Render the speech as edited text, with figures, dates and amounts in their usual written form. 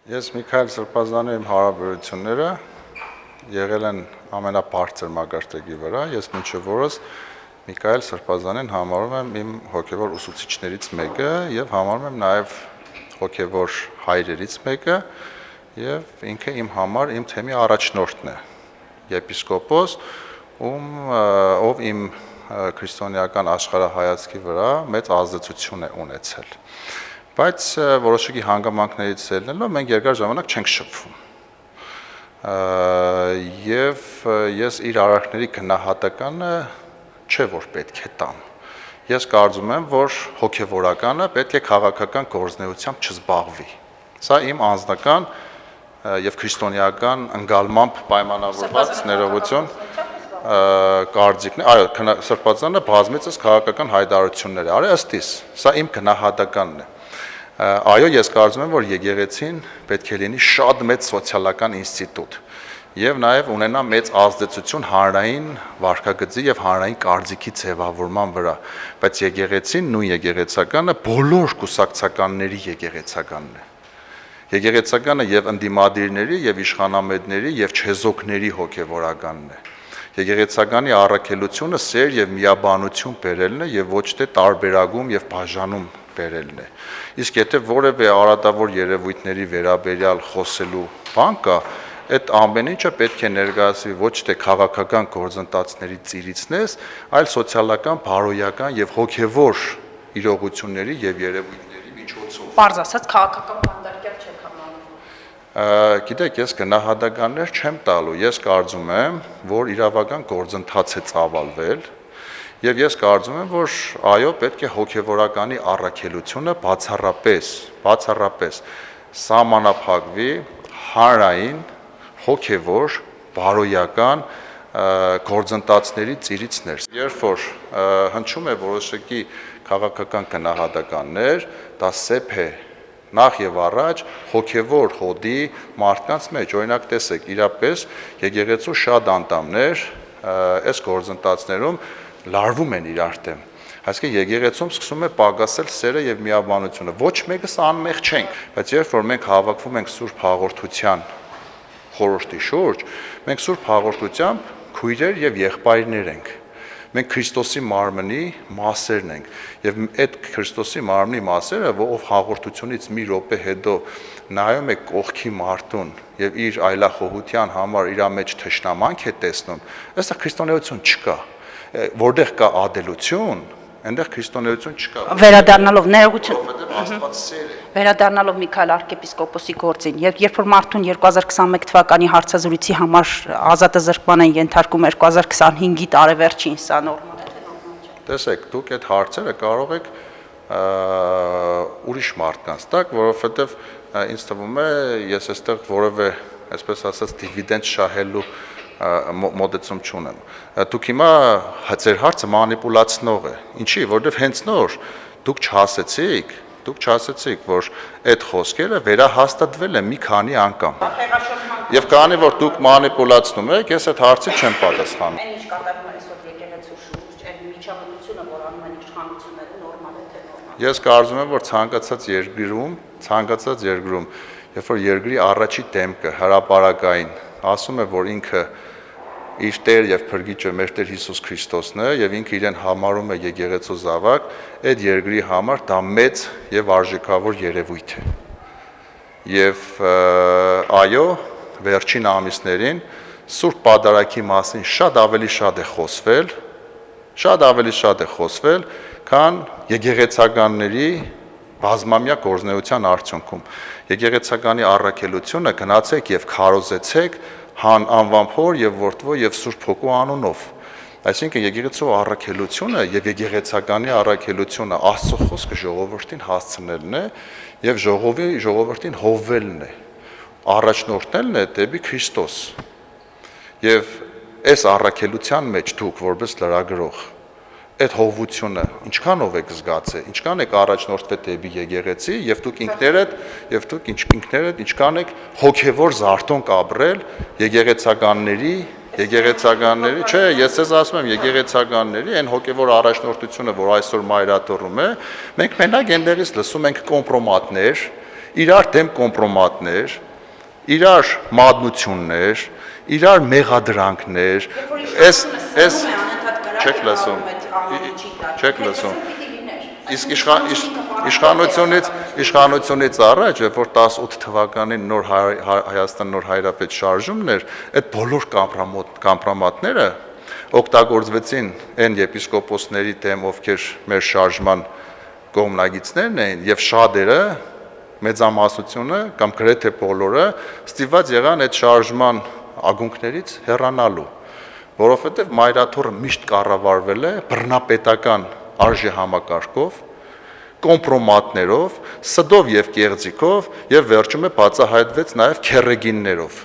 Ես Միքայել Սրբազանի իմ հարաբերությունները եղել են ամենաբարձր մակարդակի վրա, ես մինչև օրս Միքայել Սրբազանին համարում եմ իմ հոգևոր ուսուցիչներից մեկը եւ համարում եմ նաեւ հոգևոր հայրերից մեկը եւ ինքը իմ համար իմ թեմի առաջնորդն է, եպիսկոպոս, ով իմ քրիստոնեական աշխարհայացքի վրա մեծ ազդեցություն է ունեցել։ Բայց որոշակի հանգամանքներից ելնելով մենք երկար ժամանակ չենք շփվում։ Եվ ես իր արարքների գնահատականը չէ որ պետք է տամ։ Ես կարծում եմ, որ հոգևորականը պետք է քաղաքական գործունեությամբ չզբաղվի։ Սա իմ անձնական եւ քրիստոնեական ընկալմամբ պայմանավորված ներողություն կարծիքն է, այո, Սրբազանը բազմիցս քաղաքական հայտարարություններ է արել ըստ իս, սա իմ գնահատականն է։ Այո, ես կարծում եմ, որ եկեղեցին պետք է լինի շատ մեծ սոցիալական ինստիտուտ եւ նաեւ ունենա մեծ ազդեցություն հանրային վարքագծի եւ հանրային կարծիքի ձևավորման վրա, բայց եկեղեցին նույն եկեղեցականը բոլոր կուսակցականների եկեղեցականն է։ Եկեղեցականը եւ ընդդիմադիրների եւ իշխանամետների եւ չեզոքների հոգեվորականն է։ Եկեղեցականի առաքելությունը սեր եւ միաբանություն բերելն է եւ ոչ թե տարբերակում եւ բաժանում բերելն է։ Իսկ եթե որևէ արատավոր երևույթների վերաբերյալ խոսելու բան կա, այդ ամեն ինչը պետք է ներկայացվի ոչ թե քաղաքական գործընթացների ծիրիցնես, այլ սոցիալական, բարոյական եւ հոգեվոր իրողությունների եւ երևույթների միջոցով։ Պարզ ասած քաղաքական բանդարկյալ չեք համարում։ Գիտեք, ես գնահատականներ չեմ տալու, ես կարծում եմ, որ իրավական գործընթաց է ծավալվել եւ ես կարծում եմ, որ այո, պետք է հոգեվորականի առաքելությունը բացառապես սահմանափակվի հանրային, հոգեվոր, բարոյական գործընթացների ծիրիցներ։ Երբ որ հնչում է որոշակի քաղաքական գնահատականներ, դա սեփ է նախ եւ առաջ հոգեվոր հոդի մարդկանց մեջ, օրինակ տեսեք, իրապես եկեղեցու շատ անդամներ այս գործընթացներում լարվում են իրար դեմ։ Այսինքն եկեղեցում սկսում է պակասել սերը եւ միաբանությունը։ Ոչ մեկս անմեղ չենք, բայց երբ որ մենք հավաքվում ենք Սուրբ Հաղորդության խորհրդի շուրջ, մենք Սուրբ Հաղորդությամբ քույրեր եւ եղբայրներ ենք։ Մենք Քրիստոսի մարմնի մասերն ենք եւ այդ Քրիստոսի մարմնի մասերը, ով հաղորդությունից մի րոպե հետո նայում է կողքի մարդուն եւ իր այլախոհության համար իր մեջ թշնամանք է տեսնում, ըստ քրիստոնեություն չկա, որտեղ կա ադելություն, այնտեղ քրիստոնեություն չկա։ Վերադառնալով ներողություն, Աստված սեր է։ Վերադառնալով Միքայել arczepiskopos-ի գործին, երբ որ մարդուն 2021 թվականի հարցազրույցի համար ազատազրկման են ենթարկում 2025-ի տարեվերջին, սա նորմալ է, թե նորմալ չէ։ Տեսեք, դուք այդ հարցերը կարող եք ուրիշ մարդկանց տակ, որովհետև ինձ թվում է, ես այստեղ որևէ, այսպես ասած, դիվիդենդ շահելու մոտեցում չունեմ։ Դուք հիմա ձեր հարցը մանիպուլացնող է։ Ինչի՞, որովհետև հենց նոր դուք չասեցիք, որ այդ խոսքերը վերահաստատվել են մի քանի անգամ։ Եվ քանի որ դուք մանիպուլացնում եք, ես այդ հարցի չեմ պատասխանում։ Ինչ կատարվում է այսօր եկեղեցու շուրջ, այդ միջամտությունը, որ անում են իշխանությունները, նորմալ է, թե նորմալ։ Ես կարծում եմ, որ ցանկացած երկրում, երբ որ երկրի առաջի դեմքը հրապարակային ասում է, որ ինքը իր Տեր եւ Փրկիչը մեր Տեր Հիսուս Քրիստոսն է եւ ինքը իրեն համարում է եկեղեցու զավակ, այդ երկրի համար դա մեծ եւ արժեքավոր երևույթ է։ Եւ այո, վերջին ամիսներին Սուրբ Պատարագի մասին շատ ավելի շատ է խոսվել, քան եկեղեցականների բազմամյա գործունեության արդյունքում։ Եկեղեցականի առաքելությունը գնացեք եւ քարոզեցեք անվանփոր եւ որդվո եւ Սուրբ Հոգու անունով։ Այսինքն եկեղեցու առաքելությունը եւ եկեղեցականի առաքելությունը Աստծո խոսքը ժողովրդին հասցնելն է եւ ժողովրդին հովվելն է, առաջնորդելն է դեպի Քրիստոս։ Եվ այս առաքելության մեջ դուք որպես լրագրող այդ հովությունը ինչքանով եք զգացել, ինչքան եք առաջնորդվել դեպի եկեղեցի եւ դուք ինքներդ ինչքան եք հոգեվոր զարթոնք ապրել եկեղեցականների, չէ, ես ձեզ ասում եմ եկեղեցականների այն հոգեվոր առաջնորդությունը, որ այսօր մայրաթորում է, մենք մենակ այնտեղից լսում ենք կոմպրոմատներ իրար դեմ կոմպրոմատներ, իրար մատնություններ, իրար մեղադրանքներ, չեք լսում, իսկ իշխանությունից առաջ, երբ որ 18 թվականին նոր Հայաստան նոր հայրապետ շարժումն էր, այդ բոլոր կամպրոմատները օգտագործվեցին այն եպիսկոպոսների դեմ, ովքեր մեր շարժման կողմնակիցներն էին, եւ շատերը մեծամասնությունը կամ գրեթե բոլորը ստիպված եղան այդ շարժման ագունքներից հեռանալու, որովհետեւ մայրաթոռը միշտ կառավարվել է բռնապետական արժե համակարգով, կոմպրոմատներով, սդով եւ կեղծիկով եւ վերջում է բացահայտվեց նաեւ քերեգիններով։